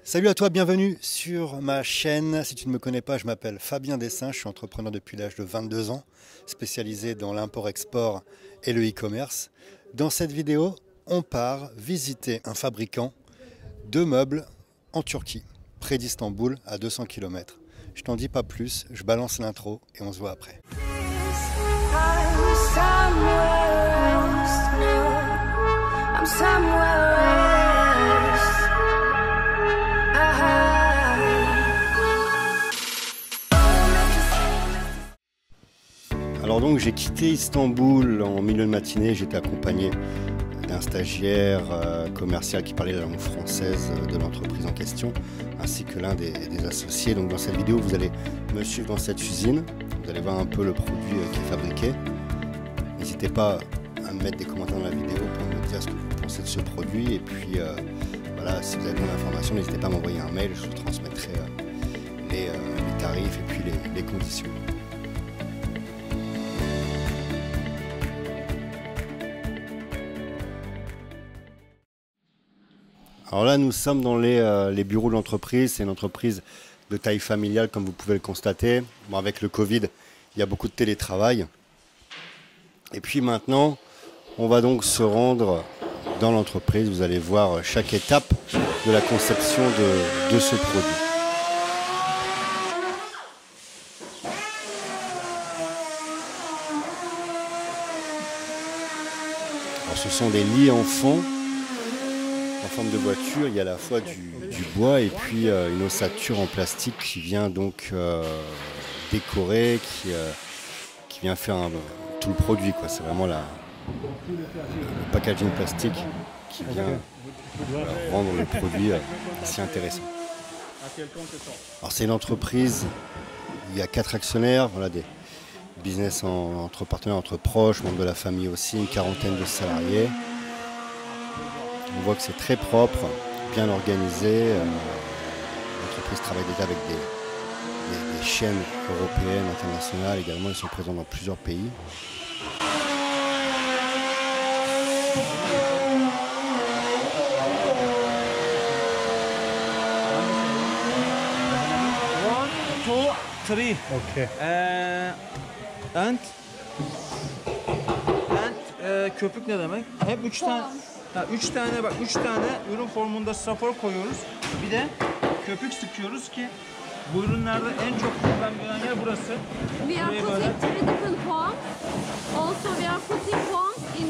Salut à toi, bienvenue sur ma chaîne. Si tu ne me connais pas, je m'appelle Fabien Dessin, je suis entrepreneur depuis l'âge de 22 ans, spécialisé dans l'import-export et le e-commerce. Dans cette vidéo, on part visiter un fabricant de meubles en Turquie, près d'Istanbul, à 200 km. Je t'en dis pas plus, je balance l'intro et on se voit après. Alors donc j'ai quitté Istanbul en milieu de matinée, j'étais accompagné d'un stagiaire commercial qui parlait la langue française de l'entreprise en question, ainsi que l'un des associés. Donc dans cette vidéo, vous allez me suivre dans cette usine, vous allez voir un peu le produit qui est fabriqué. N'hésitez pas à me mettre des commentaires dans la vidéo pour me dire ce que vous pensez de ce produit. Et puis voilà, si vous avez besoin d'informations, n'hésitez pas à m'envoyer un mail, je vous transmettrai les tarifs et puis les conditions. Alors là, nous sommes dans les bureaux de l'entreprise. C'est une entreprise de taille familiale, comme vous pouvez le constater. Bon, avec le Covid, il y a beaucoup de télétravail. Et puis maintenant, on va donc se rendre dans l'entreprise. Vous allez voir chaque étape de la conception de ce produit. Alors, ce sont des lits enfants. En forme de voiture, il y a à la fois du bois et puis une ossature en plastique qui vient donc décorer, qui vient faire tout le produit. C'est vraiment le packaging plastique qui vient rendre le produit assez intéressant. Alors c'est une entreprise, il y a 4 actionnaires, voilà, des business entre partenaires, entre proches, membres de la famille aussi, une quarantaine de salariés. On voit que c'est très propre, bien organisé. L'entreprise travaille déjà avec des chaînes européennes, internationales également. Ils sont présents dans plusieurs pays. One, two, three. Okay. And köpük ne demek? Hep 3 tane. Ha, 3 tane bak 3 tane ürün formunda strafor koyuyoruz. Bir de köpük sıkıyoruz ki bu ürünlerde en çok kullanılan yer burası. We are putting 3 different forms. Also we are putting forms in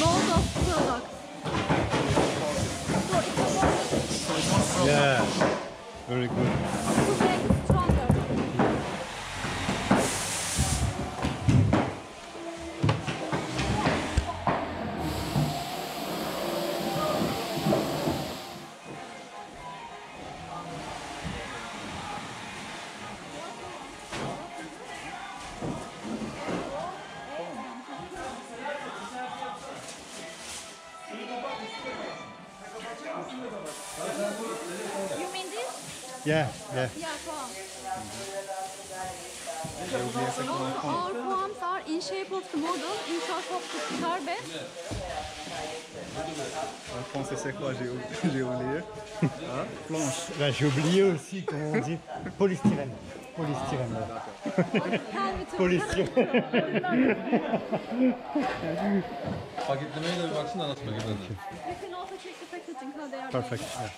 loads of products. Yeah. Very good. To make it stronger. You mean this? Yeah, yeah. Yeah, forms. Our forms are in shape of the model, in shape of the carpet. En français, c'est quoi? J'ai oublié. Planche. Là, j'ai oublié aussi comment on dit. Polystyrène. Polystyrène. Tell me to. Polystyrène. Paketlemeye de bir baksana nasıl paketlendi. You can also check the packaging, how they are Perfect. made. Yeah.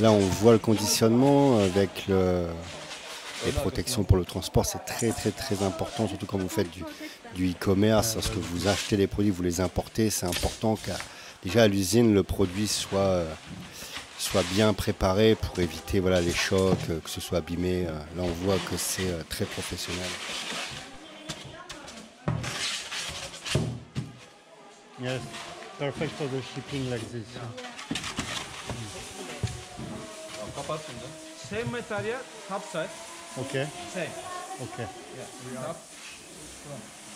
Là, on voit le conditionnement avec les protections pour le transport. C'est très important, surtout quand vous faites du e-commerce. Lorsque vous achetez des produits, vous les importez. C'est important qu'à déjà à l'usine, le produit soit bien préparé pour éviter les chocs, que ce soit abîmé. Là, on voit que c'est très professionnel. Yes. Perfect for the shipping like this. Kapat şimdi. Same material, top side. Okay. Same. Okay. Yap.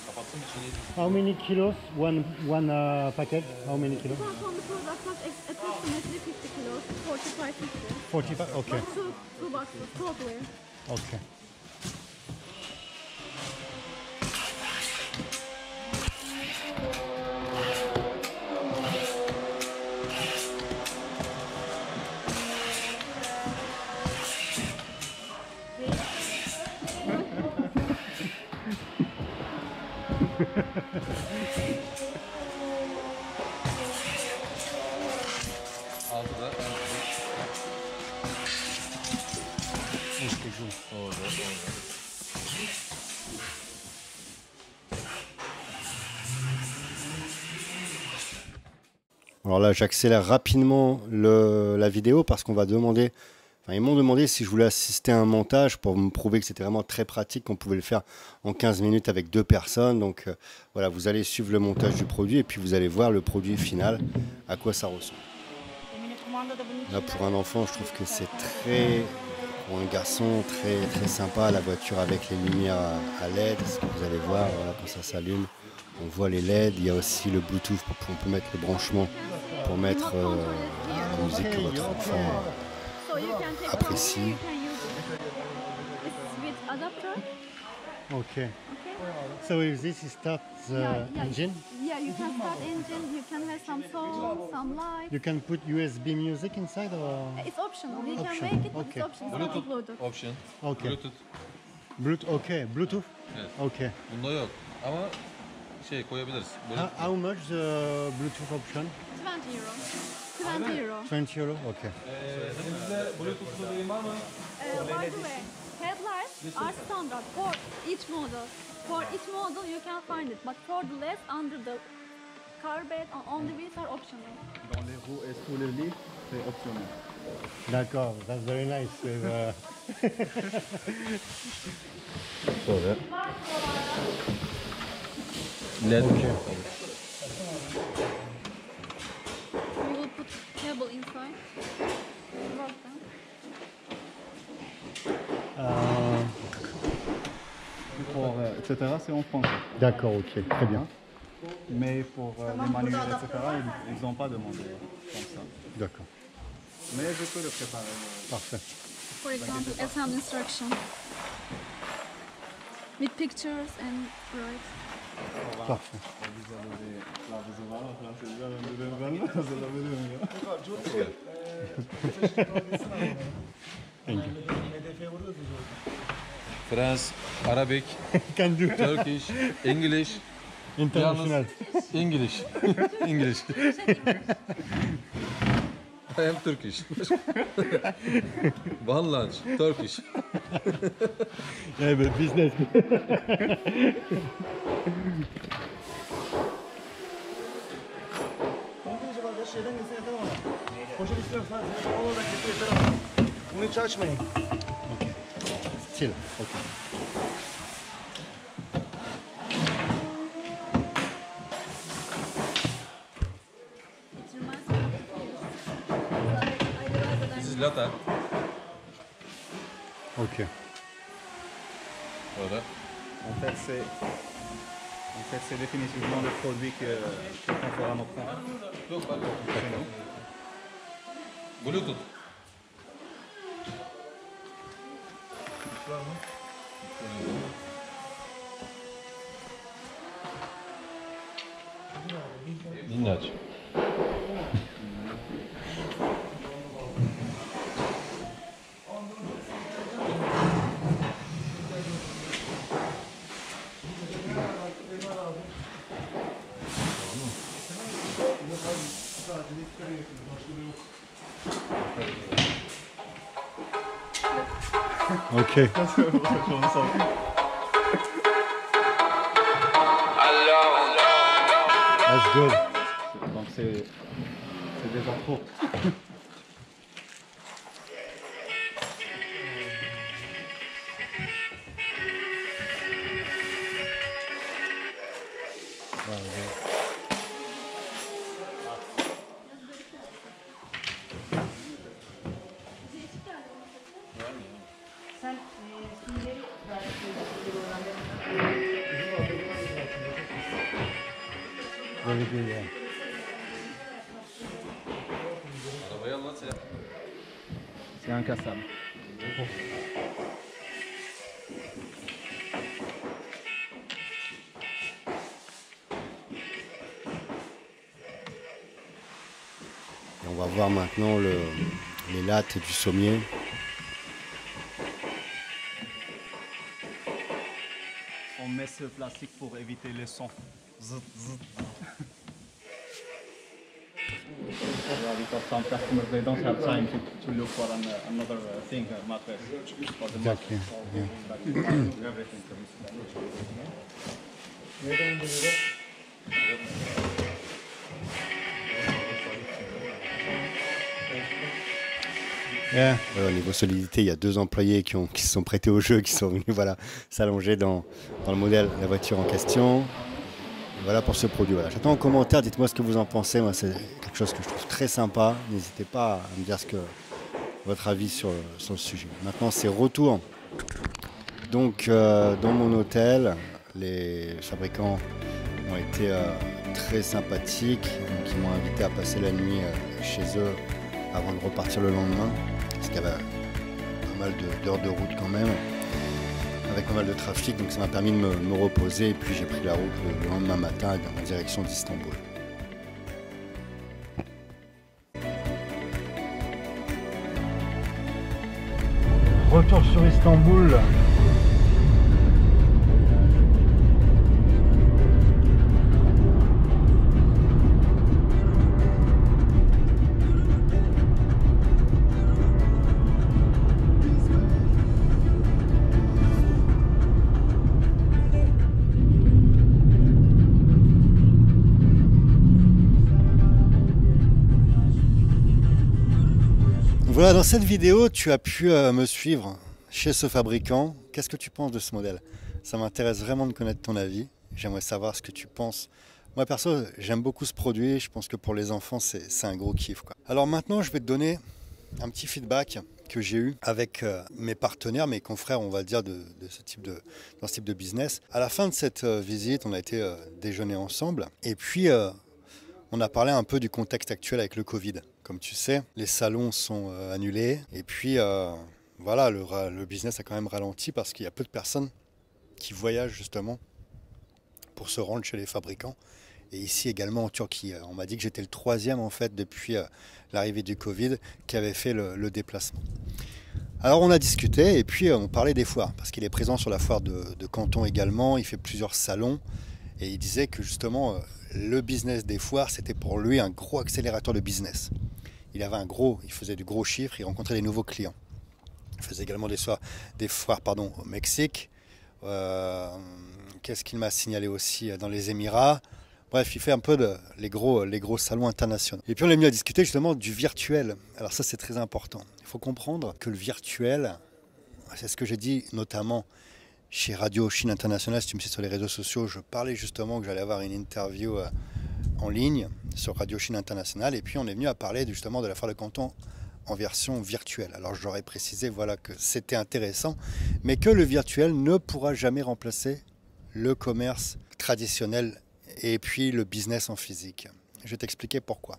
Kapattım içini. How many kilos? One packet? How many kilos? Cost on the product was approximately 50 kilos, 45-50. 45. Okay. But two boxes totally. Okay. Alors là, j'accélère rapidement la vidéo parce qu'on va demander... Enfin, ils m'ont demandé si je voulais assister à un montage pour me prouver que c'était vraiment très pratique, qu'on pouvait le faire en 15 minutes avec 2 personnes. Donc voilà, vous allez suivre le montage du produit et puis vous allez voir le produit final, à quoi ça ressemble. Là, pour un enfant, je trouve que c'est très... Pour un garçon, très, très sympa, la voiture avec les lumières à LED. Ce que vous allez voir, voilà, quand ça s'allume, on voit les LED. Il y a aussi le Bluetooth, on peut mettre le branchement pour mettre la musique que votre enfant... So you can take apprécie. you can use it with adapter. Okay. Okay. So if this starts the engine, Yeah, you can start engine. You can have some song, some light. you can put USB music inside or? It's optional. You can Optional, make it, but okay. it's optional. It's not Bluetooth. Option. Okay. Bluetooth. Bluetooth. Okay. Bluetooth. Evet. Okay. Bunda yok. Ama şey koyabiliriz. Böyle How much the Bluetooth option? 20 euro. 20 euro. 20 euro. Okay. elimizde Bluetooth'lu değil var mı? By the way, headlights are standard for each model. For each model you can find it, but for the less under the car bed on the wheels are optional. Dans les roues et sous le lit, c'est optionnel. D'accord. That's very nice. With, Sonra. LED. okay. We will put cable inside. Work them. Pour, etc., c'est en français. D'accord. Ok. Très bien. Mais pour les manuels, etc., ils n'ont pas demandé comme ça. D'accord. Mais je peux le préparer. Parfait. For example, assembly instruction with pictures and right. Parfait. French, Arabic, Can do. Turkish, English. International. English. English. I am Turkish. One lunch, Turkish. Yeah, but business. Bunu hiç açmayın. Still. Okay. It reminds me of the film. I realized that This I'm is latte. Okay. Voilà. En fait, c'est définitivement le produit qu'on fera notre enfant. Yok bak. Bluetooth. Dinle aç. Okay. That's good. Donc c'est déjà trop. Very good. Yeah. Arabayı anlat ya. C'est incassable. Et on va voir maintenant les lattes du sommier. On met ce plastique pour éviter les sons. Zut, zut. Because some customers they don't have time to look for another thing, mattress for the Exactly. Yeah. everything. Yeah. Au niveau solidité, il y a 2 employés qui se sont prêtés au jeu, qui sont venus voilà, s'allonger dans le modèle, la voiture en question. Et voilà pour ce produit. Voilà. J'attends en commentaire, dites-moi ce que vous en pensez. Moi, c'est quelque chose que je trouve très sympa. N'hésitez pas à me dire votre avis sur le sujet. Maintenant, c'est retour. Donc, dans mon hôtel, les fabricants ont été très sympathiques. Donc, ils m'ont invité à passer la nuit chez eux avant de repartir le lendemain. Parce qu'il y avait pas mal d'heures de route quand même, avec pas mal de trafic. Donc, ça m'a permis de me reposer. Et puis, j'ai pris la route le lendemain matin en direction d'Istanbul. Retour sur Istanbul. Voilà, dans cette vidéo, tu as pu me suivre chez ce fabricant. Qu'est-ce que tu penses de ce modèle? Ça m'intéresse vraiment de connaître ton avis. J'aimerais savoir ce que tu penses. Moi, perso, j'aime beaucoup ce produit. Je pense que pour les enfants, c'est un gros kiff, quoi. Alors maintenant, je vais te donner un petit feedback que j'ai eu avec mes partenaires, mes confrères, on va dire, dans ce type de business. À la fin de cette visite, on a été déjeuner ensemble. Et puis, on a parlé un peu du contexte actuel avec le Covid. Comme tu sais, les salons sont annulés. Et puis, voilà, le business a quand même ralenti parce qu'il y a peu de personnes qui voyagent justement pour se rendre chez les fabricants. Et ici également en Turquie. On m'a dit que j'étais le 3e en fait depuis l'arrivée du Covid qui avait fait le déplacement. Alors on a discuté et puis on parlait des foires. Parce qu'il est présent sur la foire de Canton également. Il fait plusieurs salons. Et il disait que justement, le business des foires, c'était pour lui un gros accélérateur de business. Il faisait du gros chiffre, il rencontrait des nouveaux clients. Il faisait également des foires au Mexique. Qu'est-ce qu'il m'a signalé aussi dans les Émirats. Bref, il fait un peu les gros salons internationaux. Et puis on est venu à discuter justement du virtuel. Alors ça, c'est très important. Il faut comprendre que le virtuel, c'est ce que j'ai dit notamment chez Radio Chine International. Si tu me suis sur les réseaux sociaux, je parlais justement que j'allais avoir une interview en ligne sur Radio Chine International. Et puis on est venu à parler justement de la foire de Canton en version virtuelle. Alors je leur ai précisé voilà, que c'était intéressant, mais que le virtuel ne pourra jamais remplacer le commerce traditionnel et puis le business en physique. Je vais t'expliquer pourquoi.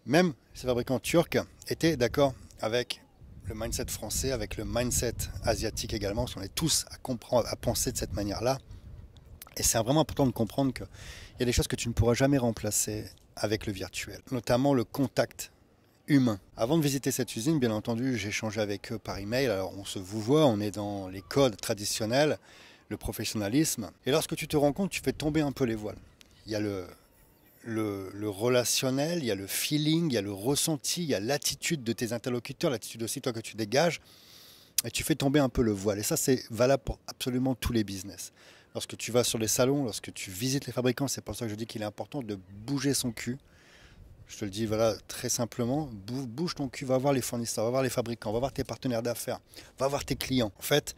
Même ces fabricants turcs étaient d'accord avec le mindset français, avec le mindset asiatique également, parce qu'on est tous à penser de cette manière-là. Et c'est vraiment important de comprendre qu'il y a des choses que tu ne pourras jamais remplacer avec le virtuel, notamment le contact humain. Avant de visiter cette usine, bien entendu, j'ai échangé avec eux par email. Alors on se voit, on est dans les codes traditionnels, le professionnalisme. Et lorsque tu te rends compte, tu fais tomber un peu les voiles. Il y a le relationnel, il y a le feeling, il y a le ressenti, il y a l'attitude de tes interlocuteurs, l'attitude aussi toi que tu dégages. Et tu fais tomber un peu le voile. Et ça, c'est valable pour absolument tous les business. Lorsque tu vas sur les salons, lorsque tu visites les fabricants, c'est pour ça que je dis qu'il est important de bouger son cul. Je te le dis voilà, très simplement, bouge ton cul, va voir les fournisseurs, va voir les fabricants, va voir tes partenaires d'affaires, va voir tes clients. En fait,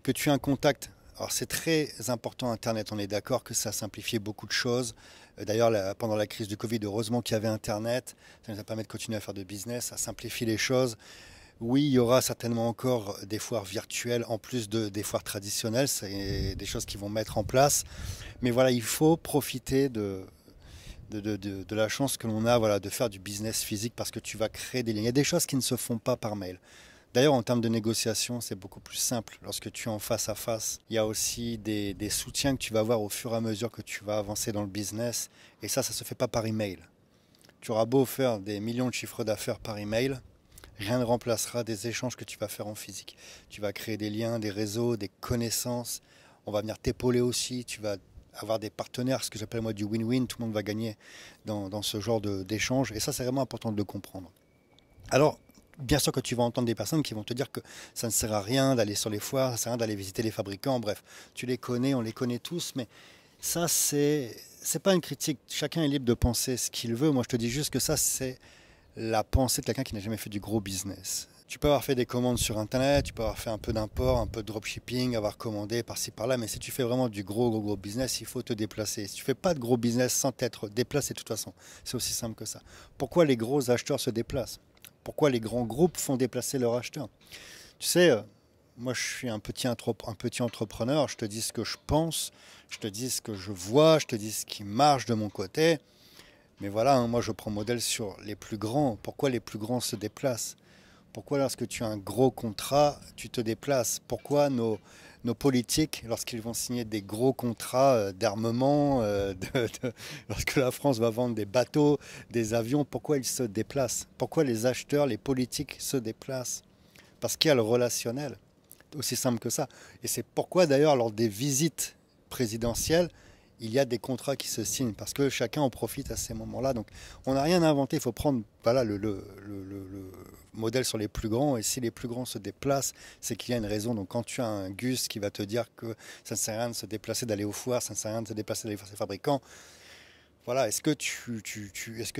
que tu aies un contact. Alors c'est très important Internet, on est d'accord que ça a simplifié beaucoup de choses. D'ailleurs, pendant la crise du Covid, heureusement qu'il y avait Internet, ça nous a permis de continuer à faire de business, ça simplifie les choses. Oui, il y aura certainement encore des foires virtuelles en plus des foires traditionnelles, c'est des choses qui vont mettre en place. Mais voilà, il faut profiter de la chance que l'on a voilà, de faire du business physique parce que tu vas créer des liens. Il y a des choses qui ne se font pas par mail. D'ailleurs, en termes de négociation, c'est beaucoup plus simple. Lorsque tu es en face à face, il y a aussi des soutiens que tu vas avoir au fur et à mesure que tu vas avancer dans le business. Et ça ne se fait pas par email. Tu auras beau faire des millions de chiffres d'affaires par email, rien ne remplacera des échanges que tu vas faire en physique. Tu vas créer des liens, des réseaux, des connaissances. On va venir t'épauler aussi. Tu vas avoir des partenaires, ce que j'appelle moi du win-win. Tout le monde va gagner dans ce genre d'échange. Et ça, c'est vraiment important de le comprendre. Alors, bien sûr que tu vas entendre des personnes qui vont te dire que ça ne sert à rien d'aller sur les foires, ça ne sert à rien d'aller visiter les fabricants, bref, tu les connais, on les connaît tous, mais ça, c'est pas une critique. Chacun est libre de penser ce qu'il veut. Moi, je te dis juste que ça, c'est la pensée de quelqu'un qui n'a jamais fait du gros business. Tu peux avoir fait des commandes sur Internet, tu peux avoir fait un peu d'import, un peu de dropshipping, avoir commandé par-ci par-là, mais si tu fais vraiment du gros business, il faut te déplacer. Si tu fais pas de gros business sans t'être déplacé de toute façon, c'est aussi simple que ça. Pourquoi les gros acheteurs se déplacent? Pourquoi les grands groupes font déplacer leurs acheteurs? Tu sais, moi je suis un petit entrepreneur, je te dis ce que je pense, je te dis ce que je vois, je te dis ce qui marche de mon côté. Mais voilà, moi je prends modèle sur les plus grands. Pourquoi les plus grands se déplacent? Pourquoi lorsque tu as un gros contrat, tu te déplaces? Pourquoi nos politiques, lorsqu'ils vont signer des gros contrats d'armement, lorsque la France va vendre des bateaux, des avions, pourquoi ils se déplacent? Pourquoi les acheteurs, les politiques se déplacent? Parce qu'il y a le relationnel, aussi simple que ça. Et c'est pourquoi d'ailleurs lors des visites présidentielles, il y a des contrats qui se signent, parce que chacun en profite à ces moments-là. Donc on n'a rien inventé, il faut prendre voilà, le modèle sur les plus grands, et si les plus grands se déplacent, c'est qu'il y a une raison. Donc quand tu as un Gus qui va te dire que ça ne sert à rien de se déplacer, d'aller aux foires, ça ne sert à rien de se déplacer, d'aller voir ses fabricants, voilà, est-ce que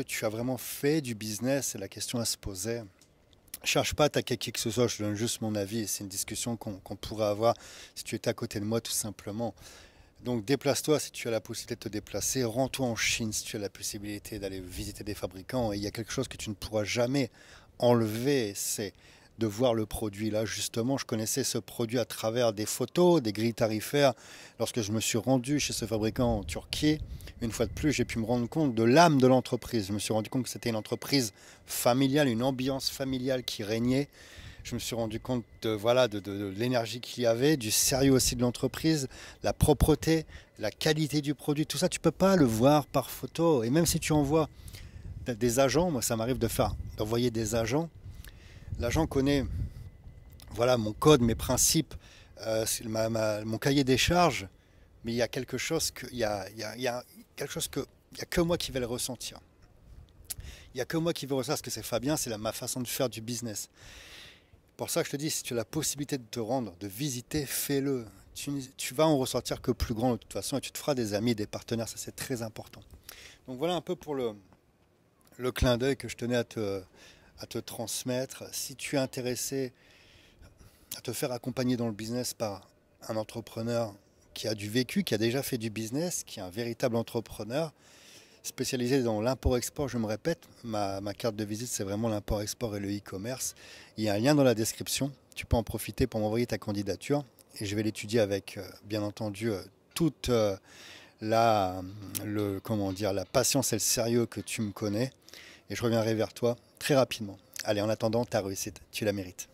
tu as vraiment fait du business? C'est la question à se poser. Je cherche pas à attaquer qui que ce soit, je donne juste mon avis, c'est une discussion qu'on pourrait avoir si tu étais à côté de moi tout simplement. Donc déplace-toi si tu as la possibilité de te déplacer, rends-toi en Chine si tu as la possibilité d'aller visiter des fabricants. Et il y a quelque chose que tu ne pourras jamais enlever, c'est de voir le produit. Là justement, je connaissais ce produit à travers des photos, des grilles tarifaires. Lorsque je me suis rendu chez ce fabricant en Turquie, une fois de plus, j'ai pu me rendre compte de l'âme de l'entreprise. Je me suis rendu compte que c'était une entreprise familiale, une ambiance familiale qui régnait. Je me suis rendu compte de l'énergie qu'il y avait, du sérieux aussi de l'entreprise, la propreté, la qualité du produit. Tout ça, tu ne peux pas le voir par photo. Et même si tu envoies des agents, moi ça m'arrive d'envoyer des agents. L'agent connaît voilà, mon code, mes principes, mon cahier des charges. Mais il y a quelque chose que, il y a que moi qui vais le ressentir. Il n'y a que moi qui vais ressentir ce que c'est Fabien, c'est ma façon de faire du business. Pour ça que je te dis, si tu as la possibilité de te rendre, de visiter, fais-le. Tu vas en ressortir que plus grand de toute façon et tu te feras des amis, des partenaires, ça c'est très important. Donc voilà un peu pour le clin d'œil que je tenais à te transmettre. Si tu es intéressé à te faire accompagner dans le business par un entrepreneur qui a du vécu, qui a déjà fait du business, qui est un véritable entrepreneur, spécialisé dans l'import-export, je me répète, ma carte de visite c'est vraiment l'import-export et le e-commerce. Il y a un lien dans la description, tu peux en profiter pour m'envoyer ta candidature et je vais l'étudier avec bien entendu toute la patience et le sérieux que tu me connais et je reviendrai vers toi très rapidement. Allez, en attendant, ta réussite, tu la mérites.